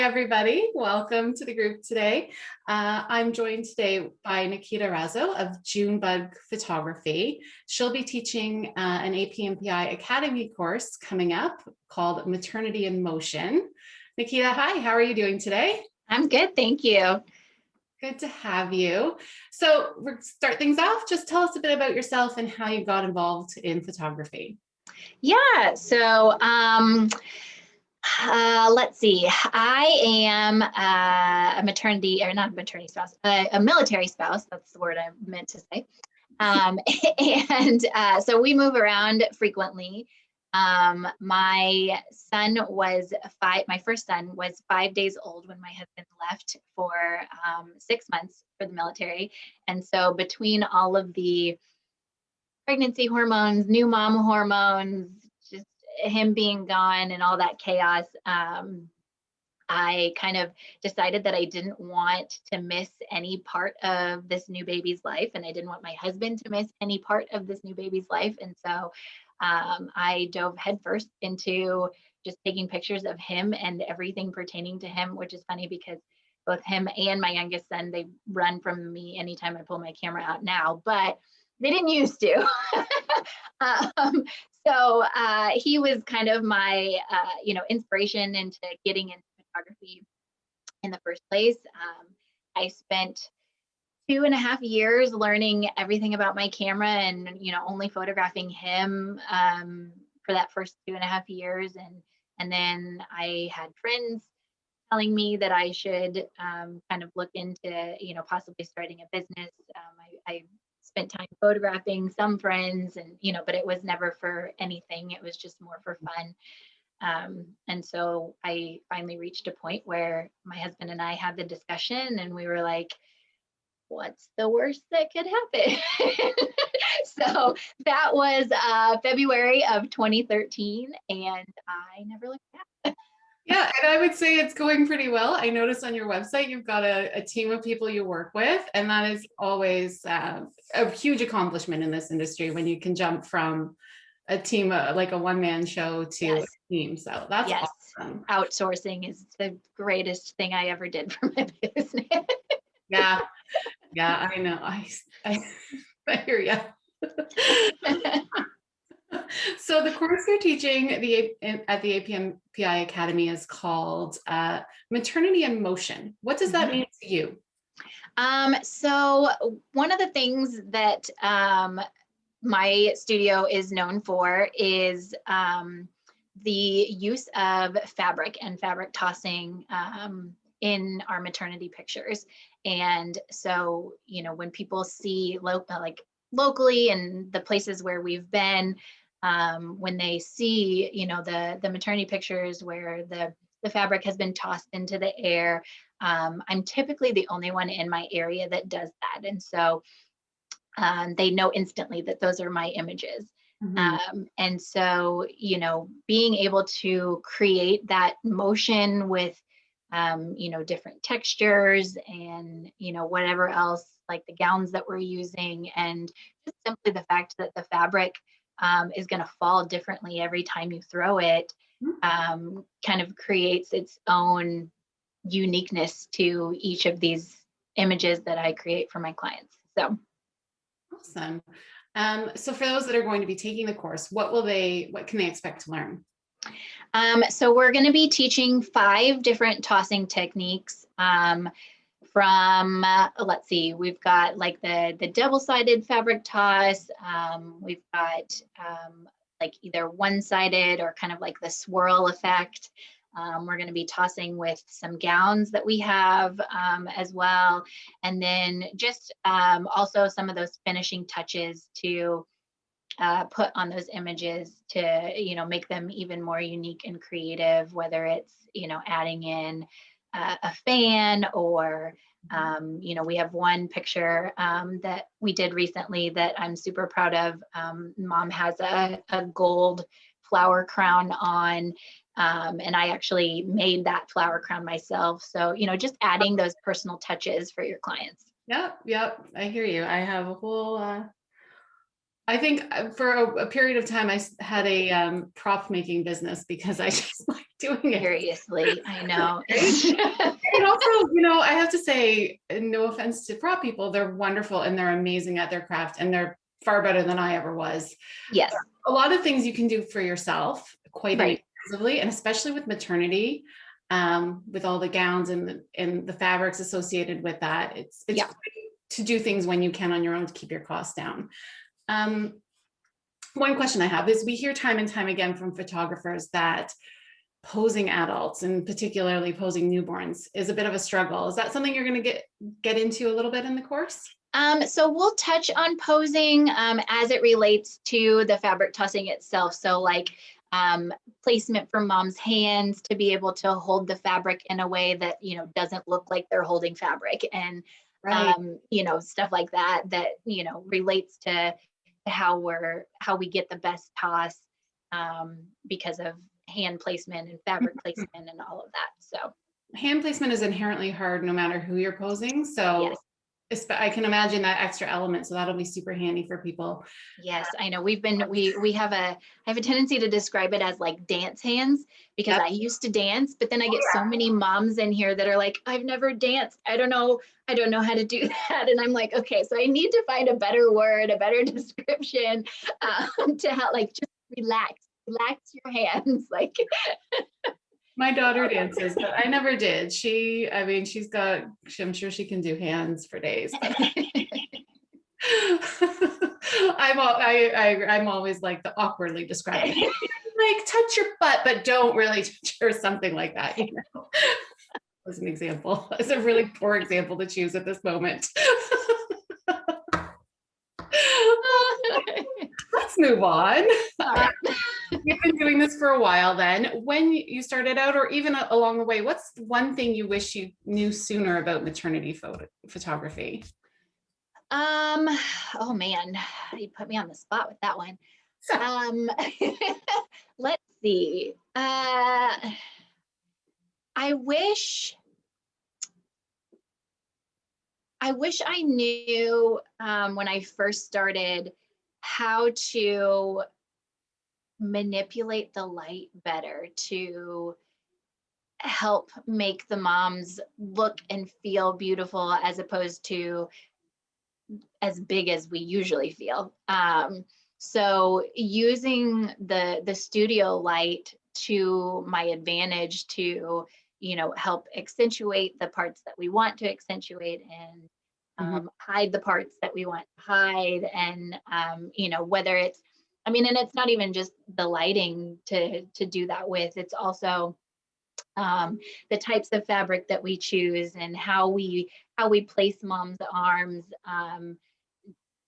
everybody. Welcome to the group today. I'm joined today by Nikita Razo of Junebug Photography. She'll be teaching an APNPI Academy course coming up called Maternity in Motion. Nikita, hi, how are you doing today? I'm good, thank you. Good to have you. So we'll start things off. Just tell us a bit about yourself and how you got involved in photography. Yeah, so let's see. I am a maternity, or not a maternity spouse, a military spouse. That's the word I meant to say. So we move around frequently. My son was my first son was 5 days old when my husband left for 6 months for the military. And so between all of the pregnancy hormones, new mom hormones, just him being gone and all that chaos, I kind of decided that I didn't want to miss any part of this new baby's life, and I didn't want my husband to miss any part of this new baby's life. And so I dove headfirst into just taking pictures of him and everything pertaining to him, which is funny because both him and my youngest son, they run from me anytime I pull my camera out now, but they didn't used to. So he was kind of my, inspiration into getting into photography in the first place. I spent 2.5 years learning everything about my camera and, only photographing him for that first 2.5 years. And then I had friends telling me that I should kind of look into, possibly starting a business. I spent time photographing some friends and, but it was never for anything. It was just more for fun. And so I finally reached a point where my husband and I had the discussion and we were like, what's the worst that could happen? So that was February of 2013 and I never looked back. Yeah, and I would say it's going pretty well. I noticed on your website, you've got a team of people you work with, and that is always a huge accomplishment in this industry when you can jump from a team, like a one-man show to a team. So that's awesome. Outsourcing is the greatest thing I ever did for my business. Yeah, I know. I hear you. So the course you're teaching at the APNPI Academy is called Maternity in Motion. What does that mean to you? So one of the things that my studio is known for is the use of fabric and fabric tossing in our maternity pictures. And so, when people see locally and the places where we've been, when they see, the maternity pictures where the fabric has been tossed into the air, I'm typically the only one in my area that does that. And so they know instantly that those are my images. And so, being able to create that motion with, different textures and, whatever else, like the gowns that we're using, and just simply the fact that the fabric is going to fall differently every time you throw it, kind of creates its own uniqueness to each of these images that I create for my clients. So awesome. So for those that are going to be taking the course, what can they expect to learn? So we're going to be teaching 5 different tossing techniques from, let's see, we've got like the double-sided fabric toss. We've got like either one-sided or kind of like the swirl effect. We're going to be tossing with some gowns that we have as well. And then just also some of those finishing touches to put on those images to, make them even more unique and creative, whether it's, adding in a fan or, we have one picture that we did recently that I'm super proud of. Mom has a gold flower crown on, and I actually made that flower crown myself. So, just adding those personal touches for your clients. Yep. I hear you. I have a whole I think for a period of time, had a prop making business because I just like doing it. Seriously, I know. And also, you know, I have to say, no offense to prop people, they're wonderful and they're amazing at their craft and they're far better than I ever was. Yes. A lot of things you can do for yourself quite Right. inexpensively, and especially with maternity, with all the gowns and the fabrics associated with that. It's Yeah. great to do things when you can on your own to keep your costs down. One question I have is we hear time and time again from photographers that posing adults and particularly posing newborns is a bit of a struggle. Is that something you're going to get into a little bit in the course? So we'll touch on posing as it relates to the fabric tossing itself. So like placement for mom's hands to be able to hold the fabric in a way that, you know, doesn't look like they're holding fabric, and Right. you know, stuff like that, that, you know, relates to how we get the best toss because of hand placement and fabric placement and all of that. So Hand placement is inherently hard no matter who you're posing. So yes. I can imagine that extra element. So that'll be super handy for people. Yes, I know. We have I have a tendency to describe it as like dance hands, because Yep. I used to dance, but then I get so many moms in here that are like, I've never danced. I don't know how to do that. And I'm like, okay, so I need to find a better word, a better description to help, like, just relax your hands. Like, My daughter dances, but I never did. I mean, I'm sure she can do hands for days. I'm always like the awkwardly describing, like touch your butt, but don't really touch or something like that. You know? As an example, it's a really poor example to choose at this moment. Let's move on. You've been doing this for a while then. When you started out, or even along the way, what's one thing you wish you knew sooner about maternity photography? Oh man, you put me on the spot with that one. Let's see. I wish I knew when I first started how to manipulate the light better to help make the moms look and feel beautiful, as opposed to as big as we usually feel. So using the studio light to my advantage to, you know, help accentuate the parts that we want to accentuate, and hide the parts that we want to hide. And you know, whether it's, I mean, and it's not even just the lighting to do that with, it's also the types of fabric that we choose and how we place mom's arms,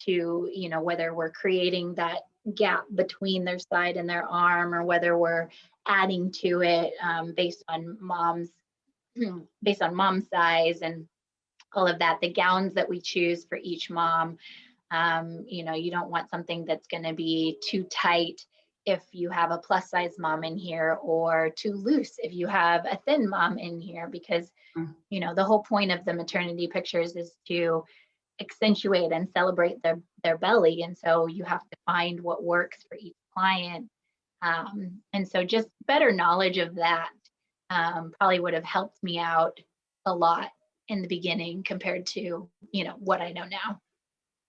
to, you know, whether we're creating that gap between their side and their arm, or whether we're adding to it based on mom's size and all of that. The gowns that we choose for each mom, you know, you don't want something that's going to be too tight if you have a plus size mom in here, or too loose if you have a thin mom in here, because, you know, the whole point of the maternity pictures is to accentuate and celebrate their belly. And so you have to find what works for each client. And so just better knowledge of that probably would have helped me out a lot in the beginning compared to, you know, what I know now.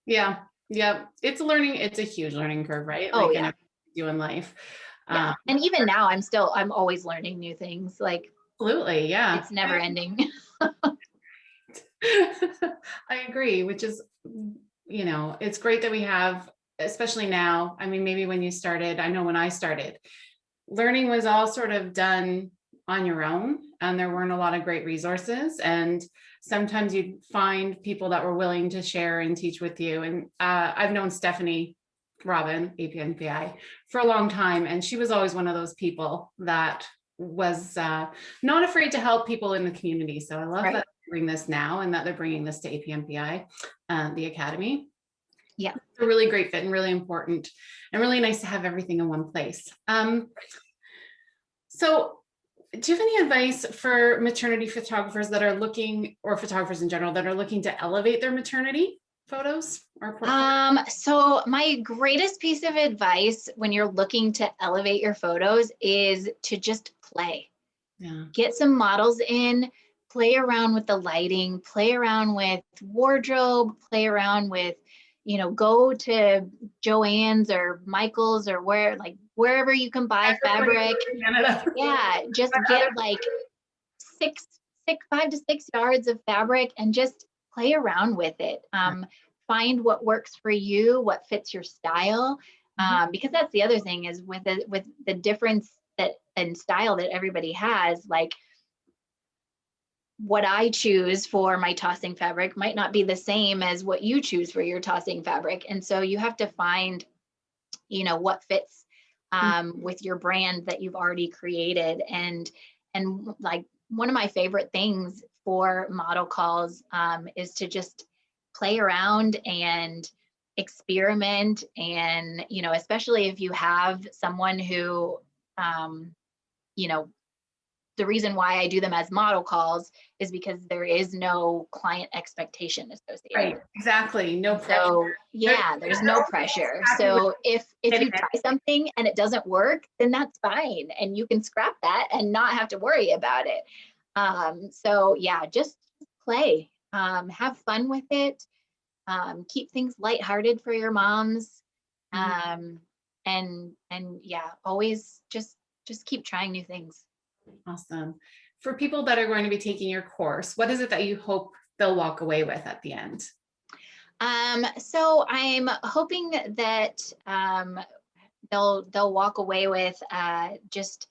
Yeah. It's a huge learning curve, right? Oh, like yeah. in everything you do in life. Yeah. And even now I'm always learning new things. Like, Absolutely. Yeah. it's never ending. I agree, which is, you know, it's great that we have, especially now. I mean, maybe when you started, I know when I started, learning was all sort of done on your own, and there weren't a lot of great resources. And sometimes you'd find people that were willing to share and teach with you. And I've known Stephanie Robin, APNPI, for a long time. And she was always one of those people that was not afraid to help people in the community. So I love Right. that they bring this now, and that they're bringing this to APNPI, the Academy. Yeah. It's a really great fit and really important, and really nice to have everything in one place. So do you have any advice for maternity photographers that are looking, or photographers in general, that are looking to elevate their maternity? photos or portfolio? So my greatest piece of advice when you're looking to elevate your photos is to just play. Yeah. Get some models in, play around with the lighting, play around with wardrobe, play around with, go to Joann's or Michael's or wherever you can buy fabric. Canada. Yeah, just get like 5 to 6 yards of fabric and just play around with it. Find what works for you, what fits your style. Because that's the other thing is with the difference that in style that everybody has, like what I choose for my tossing fabric might not be the same as what you choose for your tossing fabric. And so you have to find, what fits with your brand that you've already created. And like one of my favorite things for model calls is to just play around and experiment. And, especially if you have someone who, you know, the reason why I do them as model calls is because there is no client expectation associated. Right, exactly. No pressure. So yeah, there's no pressure. So if you try something and it doesn't work, then that's fine. And you can scrap that and not have to worry about it. So yeah, just play, have fun with it. Keep things lighthearted for your moms. And yeah, always just keep trying new things. Awesome. For people that are going to be taking your course, what is it that you hope they'll walk away with at the end? So I'm hoping that they'll walk away with just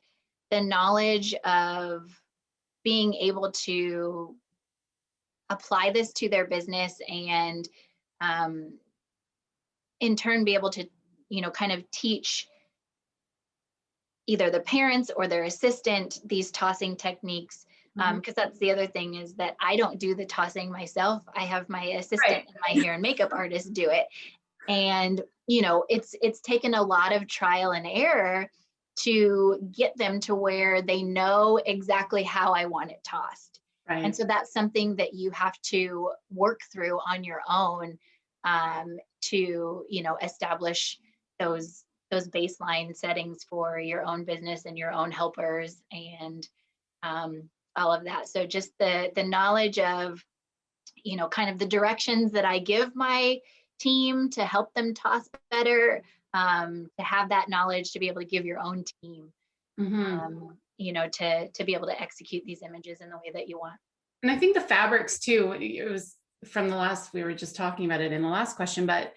the knowledge of being able to apply this to their business and in turn be able to, kind of teach either the parents or their assistant these tossing techniques. Because that's the other thing is that I don't do the tossing myself. I have my assistant and my hair and makeup artist do it. And, it's taken a lot of trial and error to get them to where they know exactly how I want it tossed. Right. And so that's something that you have to work through on your own to, establish those baseline settings for your own business and your own helpers and all of that. So just the knowledge of, kind of the directions that I give my team to help them toss better, to have that knowledge to be able to give your own team, to be able to execute these images in the way that you want. And I think the fabrics too, it was from the last, we were just talking about it in the last question, but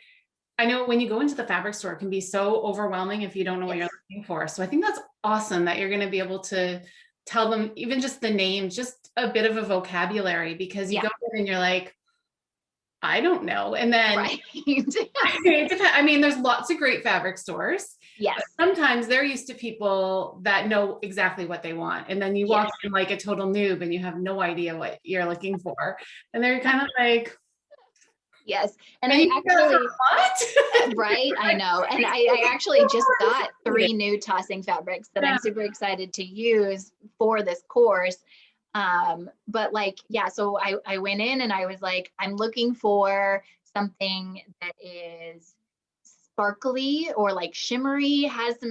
I know when you go into the fabric store, it can be so overwhelming if you don't know what you're looking for. So I think that's awesome that you're going to be able to tell them even just the names, just a bit of a vocabulary, because you go in and you're like, I don't know. And then I mean, there's lots of great fabric stores. Yes. Sometimes they're used to people that know exactly what they want. And then you walk in like a total noob and you have no idea what you're looking for. And they're kind of like, yes. And I actually, what? Right, I know. And I actually just got 3 new tossing fabrics that I'm super excited to use for this course. But so I went in and I was like, I'm looking for something that is sparkly or like shimmery, has a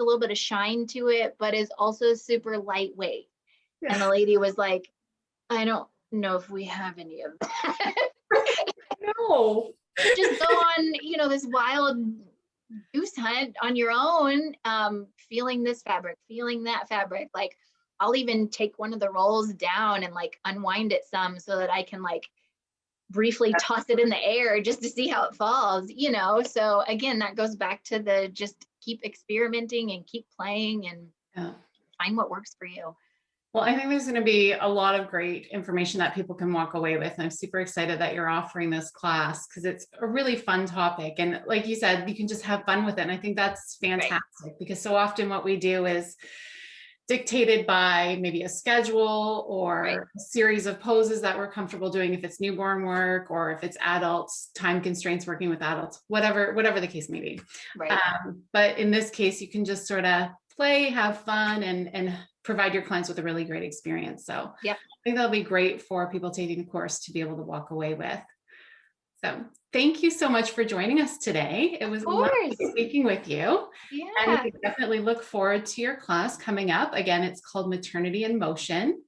little bit of shine to it, but is also super lightweight. Yeah. And the lady was like, I don't know if we have any of that. No. Just go on, this wild goose hunt on your own, feeling this fabric, feeling that fabric. Like I'll even take one of the rolls down and like unwind it some so that I can like briefly toss it in the air just to see how it falls, So again, that goes back to the just keep experimenting and keep playing and find what works for you. Well, I think there's going to be a lot of great information that people can walk away with. And I'm super excited that you're offering this class because it's a really fun topic. And like you said, you can just have fun with it. And I think that's fantastic because so often what we do is dictated by maybe a schedule or a series of poses that we're comfortable doing if it's newborn work or if it's adults, time constraints working with adults, whatever the case may be. Right. But in this case, you can just sort of play, have fun, and provide your clients with a really great experience. So I think that'll be great for people taking the course to be able to walk away with. So thank you so much for joining us today. It was Of lovely course. speaking with you. And Yeah. we definitely look forward to your class coming up. Again, it's called Maternity in Motion.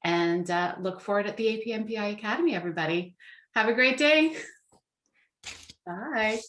And look forward at the APNPI Academy, everybody. Have a great day. Bye.